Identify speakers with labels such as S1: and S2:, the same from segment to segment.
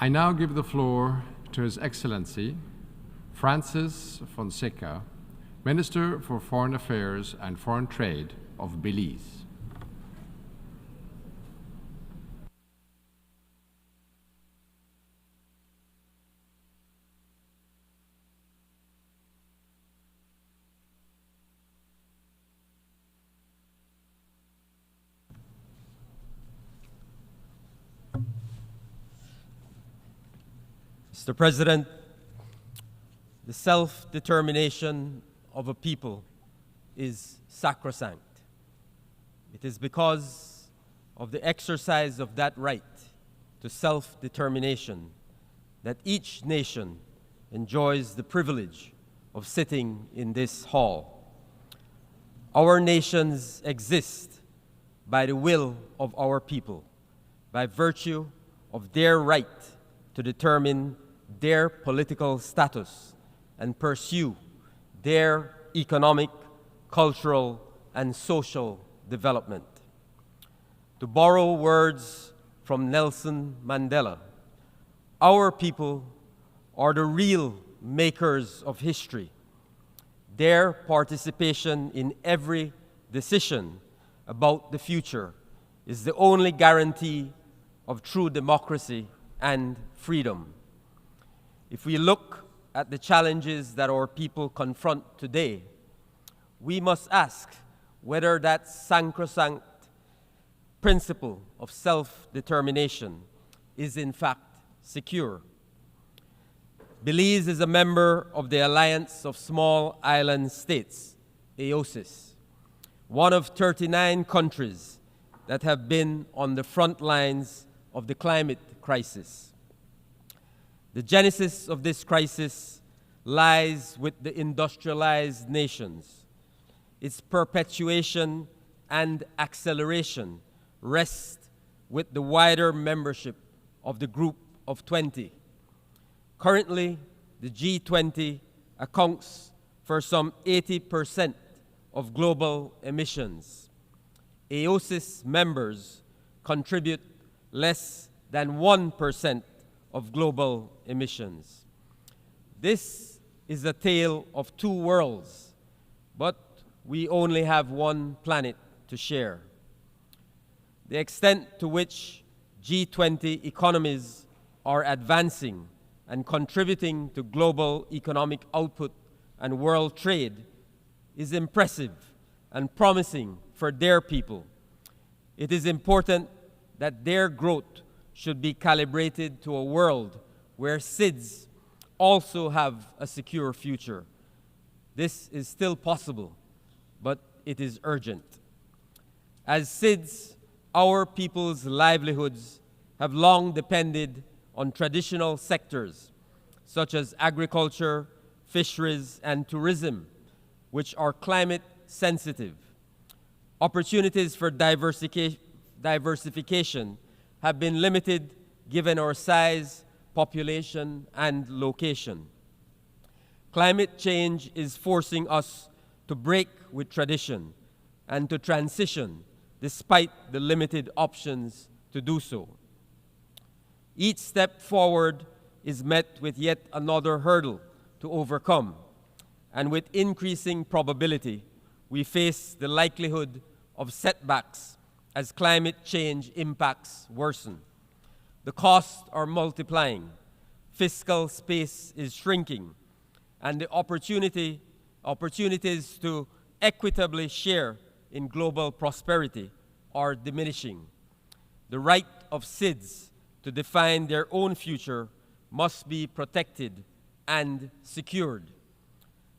S1: I now give the floor to His Excellency Francis Fonseca, Minister for Foreign Affairs and Foreign Trade of Belize.
S2: Mr. President, the self-determination of a people is sacrosanct. It is because of the exercise of that right to self-determination that each nation enjoys the privilege of sitting in this hall. Our nations exist by the will of our people, by virtue of their right to determine their political status and pursue their economic, cultural, and social development. To borrow words from Nelson Mandela, our people are the real makers of history. Their participation in every decision about the future is the only guarantee of true democracy and freedom. If we look at the challenges that our people confront today, we must ask whether that sacrosanct principle of self-determination is in fact secure. Belize is a member of the Alliance of Small Island States, AOSIS, one of 39 countries that have been on the front lines of the climate crisis. The genesis of this crisis lies with the industrialized nations. Its perpetuation and acceleration rest with the wider membership of the Group of 20. Currently, the G20 accounts for some 80% of global emissions. AOSIS members contribute less than 1% of global emissions. This is a tale of two worlds, but we only have one planet to share. The extent to which G20 economies are advancing and contributing to global economic output and world trade is impressive and promising for their people. It is important that their growth should be calibrated to a world where SIDS also have a secure future. This is still possible, but it is urgent. As SIDS, our people's livelihoods have long depended on traditional sectors such as agriculture, fisheries, and tourism, which are climate sensitive. Opportunities for diversification have been limited given our size, population, and location. Climate change is forcing us to break with tradition and to transition despite the limited options to do so. Each step forward is met with yet another hurdle to overcome, and with increasing probability, we face the likelihood of setbacks as climate change impacts worsen. The costs are multiplying, fiscal space is shrinking, and the opportunities to equitably share in global prosperity are diminishing. The right of SIDS to define their own future must be protected and secured.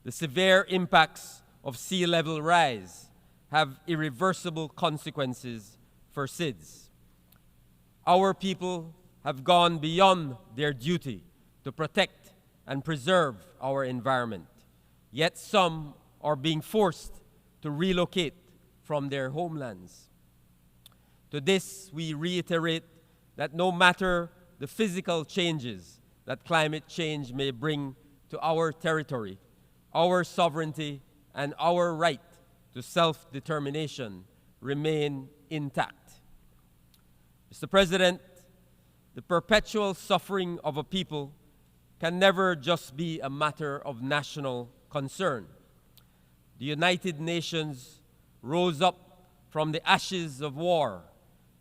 S2: The severe impacts of sea level rise have irreversible consequences for SIDS. Our people have gone beyond their duty to protect and preserve our environment, yet some are being forced to relocate from their homelands. To this, we reiterate that no matter the physical changes that climate change may bring to our territory, our sovereignty and our right to self-determination remain intact. Mr. President, The perpetual suffering of a people can never just be a matter of national concern. The United Nations rose up from the ashes of war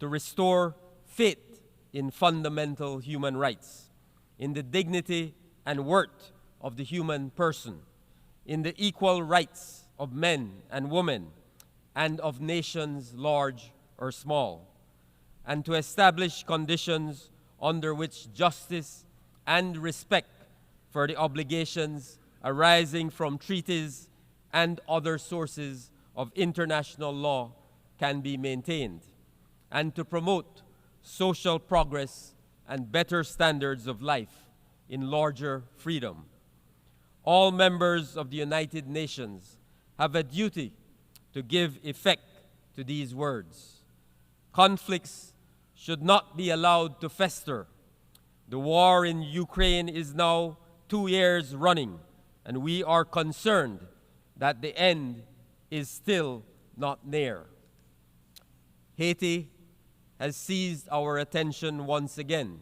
S2: to restore faith in fundamental human rights, in the dignity and worth of the human person, in the equal rights of men and women, and of nations large or small, and to establish conditions under which justice and respect for the obligations arising from treaties and other sources of international law can be maintained, and to promote social progress and better standards of life in larger freedom. All members of the United Nations have a duty to give effect to these words. Conflicts should not be allowed to fester. The war in Ukraine is now 2 years running, and we are concerned that the end is still not near. Haiti has seized our attention once again.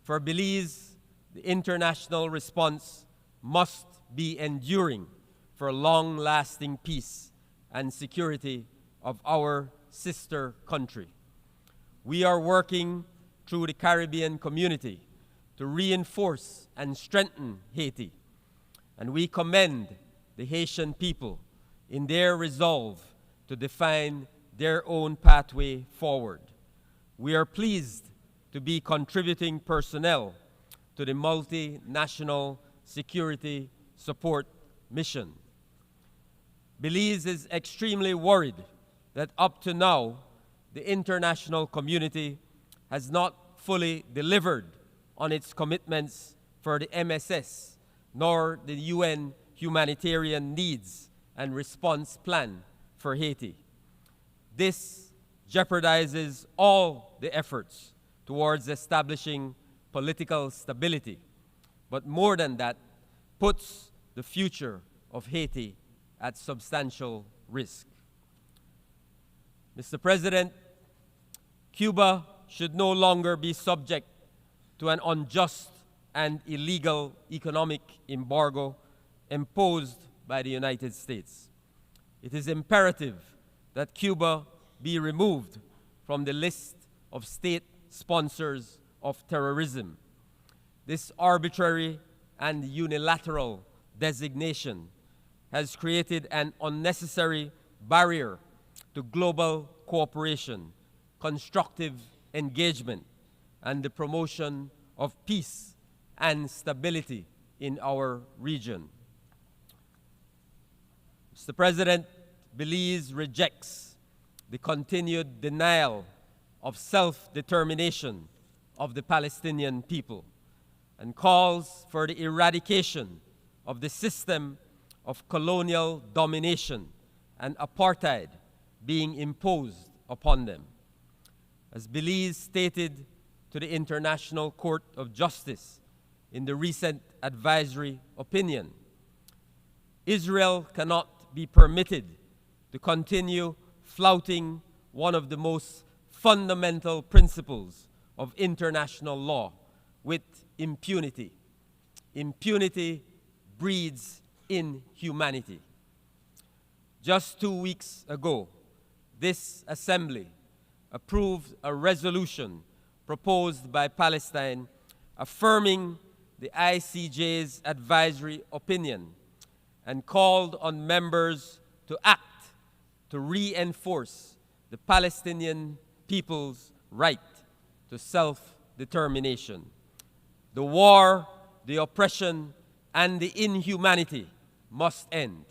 S2: For Belize, the international response must be enduring for long-lasting peace and security of our sister country. We are working through the Caribbean community to reinforce and strengthen Haiti, and we commend the Haitian people in their resolve to define their own pathway forward. We are pleased to be contributing personnel to the multinational security support mission. Belize is extremely worried that up to now, the international community has not fully delivered on its commitments for the MSS, nor the UN humanitarian needs and response plan for Haiti. This jeopardizes all the efforts towards establishing political stability, but more than that, puts the future of Haiti at substantial risk. Mr. President, Cuba should no longer be subject to an unjust and illegal economic embargo imposed by the United States. It is imperative that Cuba be removed from the list of state sponsors of terrorism. This arbitrary and unilateral designation has created an unnecessary barrier to global cooperation, constructive engagement, and the promotion of peace and stability in our region. Mr. President, Belize rejects the continued denial of self-determination of the Palestinian people and calls for the eradication of the system of colonial domination and apartheid being imposed upon them. As Belize stated to the International Court of Justice in the recent advisory opinion, Israel cannot be permitted to continue flouting one of the most fundamental principles of international law with impunity. Impunity breeds inhumanity. Just 2 weeks ago, this assembly approved a resolution proposed by Palestine affirming the ICJ's advisory opinion and called on members to act to reinforce the Palestinian people's right to self-determination. The war, the oppression, and the inhumanity must end.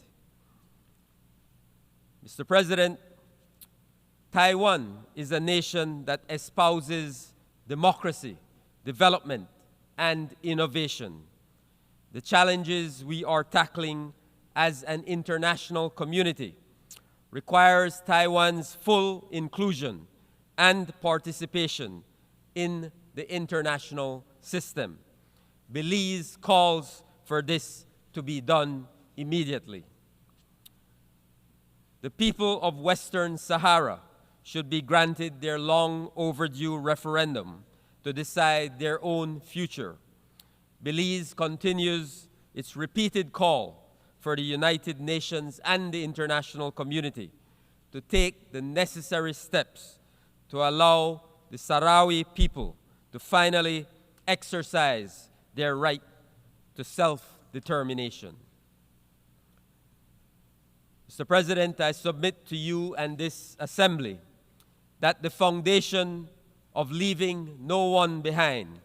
S2: Mr. President, Taiwan is a nation that espouses democracy, development, and innovation. The challenges we are tackling as an international community requires Taiwan's full inclusion and participation in the international system. Belize calls for this to be done immediately. The people of Western Sahara should be granted their long overdue referendum to decide their own future. Belize continues its repeated call for the United Nations and the international community to take the necessary steps to allow the Sahrawi people to finally exercise their right to self-determination. Mr. President, I submit to you and this Assembly that the foundation of leaving no one behind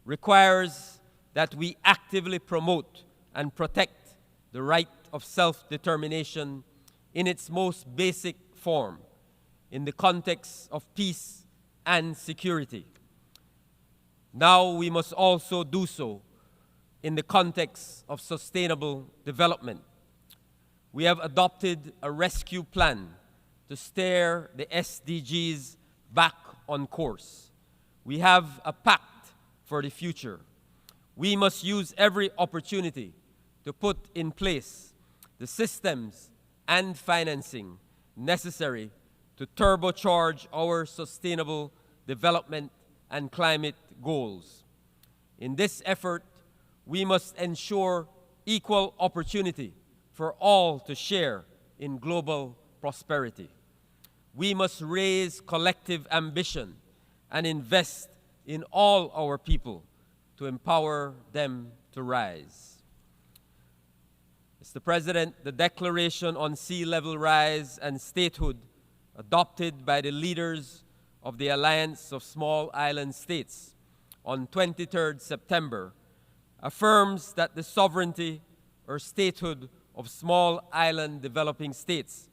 S2: requires that we actively promote and protect the right of self-determination in its most basic form in the context of peace and security. Now we must also do so in the context of sustainable development. We have adopted a rescue plan to steer the SDGs back on course. We have a pact for the future. We must use every opportunity to put in place the systems and financing necessary to turbocharge our sustainable development and climate goals. In this effort, we must ensure equal opportunity for all to share in global prosperity. We must raise collective ambition and invest in all our people to empower them to rise. Mr. President, the Declaration on Sea Level Rise and Statehood, adopted by the leaders of the Alliance of Small Island States on 23rd September, affirms that the sovereignty or statehood of small island developing states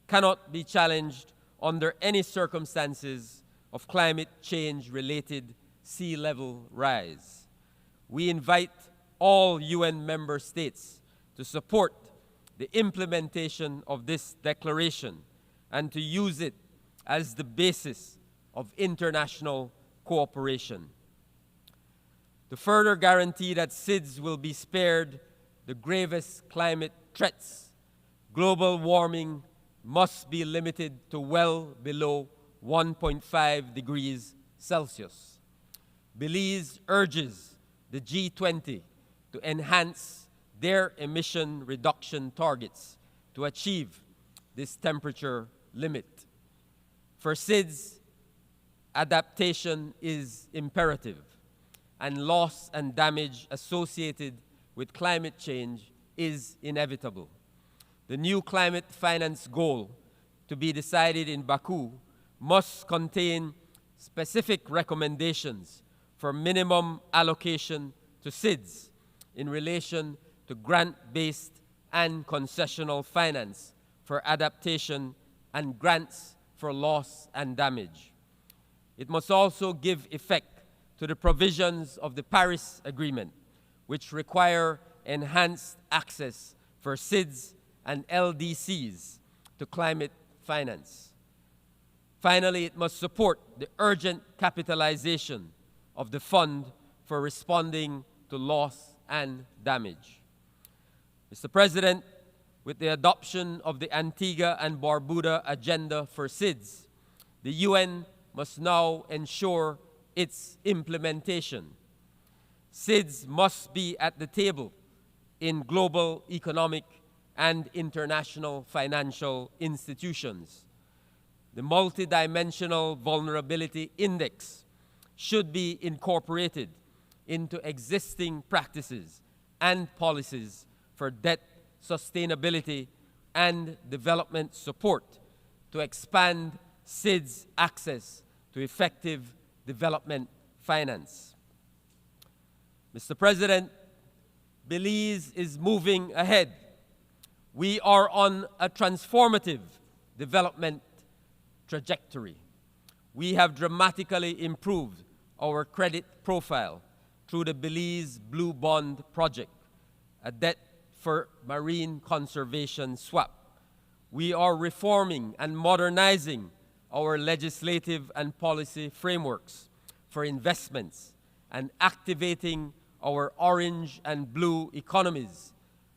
S2: cannot be challenged under any circumstances of climate change-related sea level rise. We invite all UN member states to support the implementation of this declaration and to use it as the basis of international cooperation. To further guarantee that SIDS will be spared the gravest climate threats, global warming must be limited to well below 1.5 degrees Celsius. Belize urges the G20 to enhance their emission reduction targets to achieve this temperature limit. For SIDS, adaptation is imperative, and loss and damage associated with climate change is inevitable. The new climate finance goal to be decided in Baku must contain specific recommendations for minimum allocation to SIDS in relation to grant-based and concessional finance for adaptation and grants for loss and damage. It must also give effect to the provisions of the Paris Agreement, which require enhanced access for SIDS and LDCs to climate finance. Finally, it must support the urgent capitalization of the fund for responding to loss and damage. Mr. President, with the adoption of the Antigua and Barbuda Agenda for SIDS, the UN must now ensure its implementation. SIDS must be at the table in global economic and international financial institutions. The Multidimensional Vulnerability Index should be incorporated into existing practices and policies for debt sustainability and development support to expand SIDS access to effective development finance. Mr. President, Belize is moving ahead. We are on a transformative development trajectory. We have dramatically improved our credit profile through the Belize Blue Bond Project, a debt for marine conservation swap. We are reforming and modernizing our legislative and policy frameworks for investments and activating our orange and blue economies,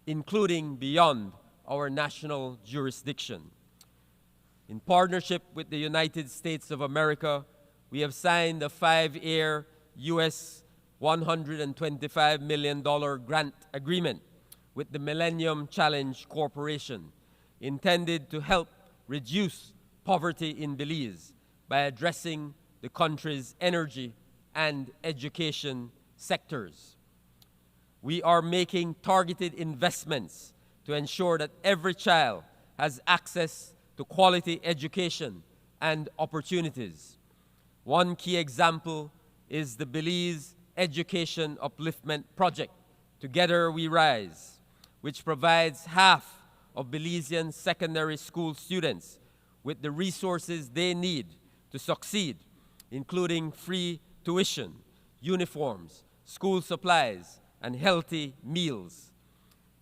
S2: including beyond our national jurisdiction. In partnership with the United States of America, we have signed a 5-year US $125 million grant agreement with the Millennium Challenge Corporation, intended to help reduce poverty in Belize by addressing the country's energy and education sectors. We are making targeted investments to ensure that every child has access to quality education and opportunities. One key example is the Belize Education Upliftment Project, Together We Rise, which provides half of Belizean secondary school students with the resources they need to succeed, including free tuition, uniforms, school supplies, and healthy meals.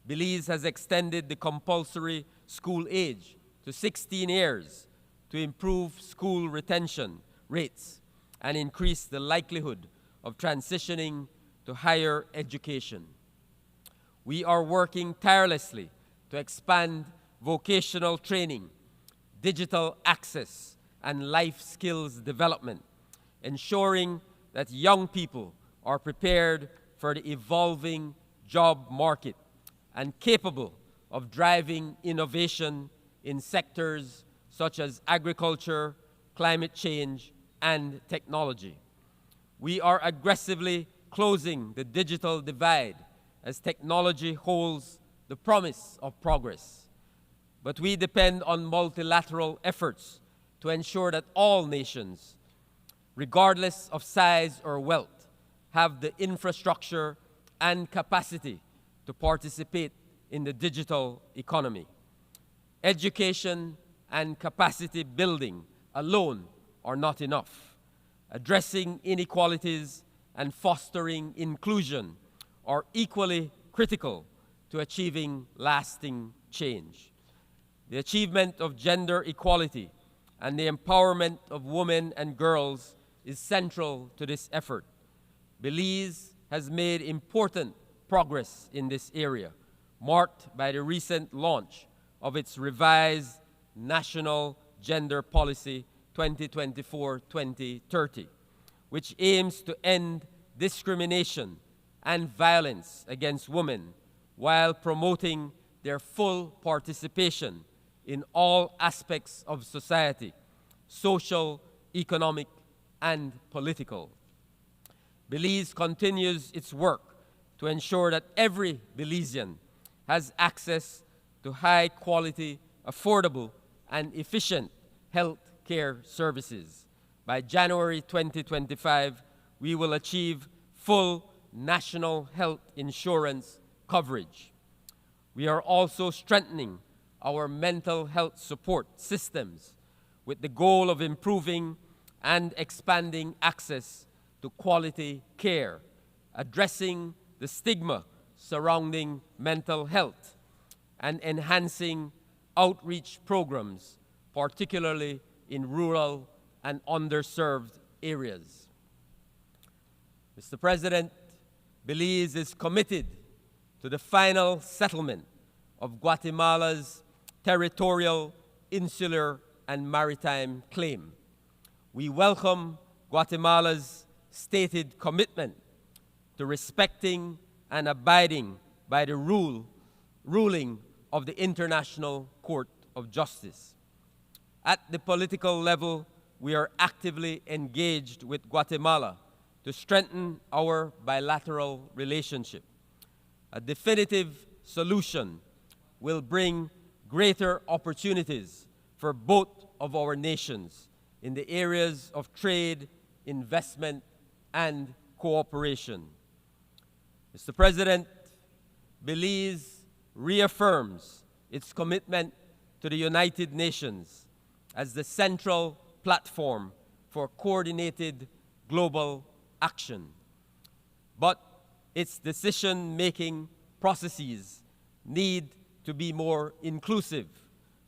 S2: Belize has extended the compulsory school age to 16 years to improve school retention rates and increase the likelihood of transitioning to higher education. We are working tirelessly to expand vocational training, digital access, and life skills development, ensuring that young people are prepared for the evolving job market and capable of driving innovation in sectors such as agriculture, climate change, and technology. We are aggressively closing the digital divide as technology holds the promise of progress. But we depend on multilateral efforts to ensure that all nations, regardless of size or wealth, have the infrastructure and capacity to participate in the digital economy. Education and capacity building alone are not enough. Addressing inequalities and fostering inclusion are equally critical to achieving lasting change. The achievement of gender equality and the empowerment of women and girls is central to this effort. Belize has made important progress in this area, marked by the recent launch of its revised National Gender Policy 2024-2030, which aims to end discrimination and violence against women while promoting their full participation in all aspects of society, social, economic, and political. Belize continues its work to ensure that every Belizean has access to high-quality, affordable, and efficient health care services. By January 2025, we will achieve full national health insurance coverage. We are also strengthening our mental health support systems with the goal of improving and expanding access to quality care, addressing the stigma surrounding mental health, and enhancing outreach programs, particularly in rural and underserved areas. Mr. President, Belize is committed to the final settlement of Guatemala's territorial, insular, and maritime claim. We welcome Guatemala's stated commitment to respecting and abiding by the ruling of the International Court of Justice. At the political level, we are actively engaged with Guatemala to strengthen our bilateral relationship. A definitive solution will bring greater opportunities for both of our nations in the areas of trade, investment, and cooperation. Mr. President, Belize reaffirms its commitment to the United Nations as the central platform for coordinated global action. But its decision-making processes need to be more inclusive,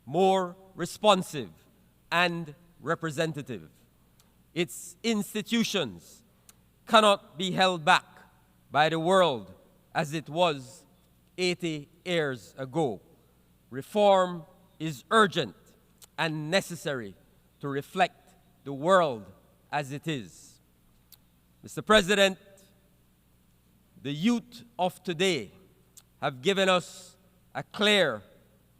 S2: more responsive, and representative. Its institutions cannot be held back by the world as it was 80 years ago. Reform is urgent and necessary to reflect the world as it is. Mr. President, the youth of today have given us a clear,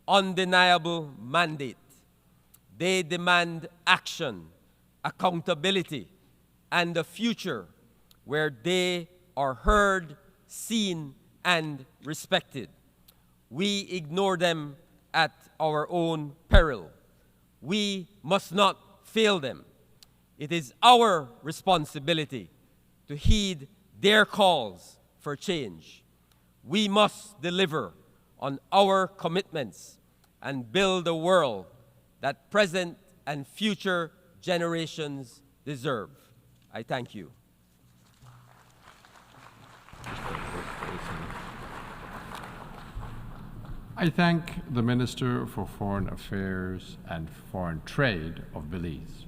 S2: undeniable mandate. They demand action, accountability, and a future where they are heard, seen, and respected. We ignore them at our own peril. We must not fail them. It is our responsibility to heed their calls for change. We must deliver on our commitments and build a world that present and future generations deserve. I thank you.
S1: I thank the Minister for Foreign Affairs and Foreign Trade of Belize.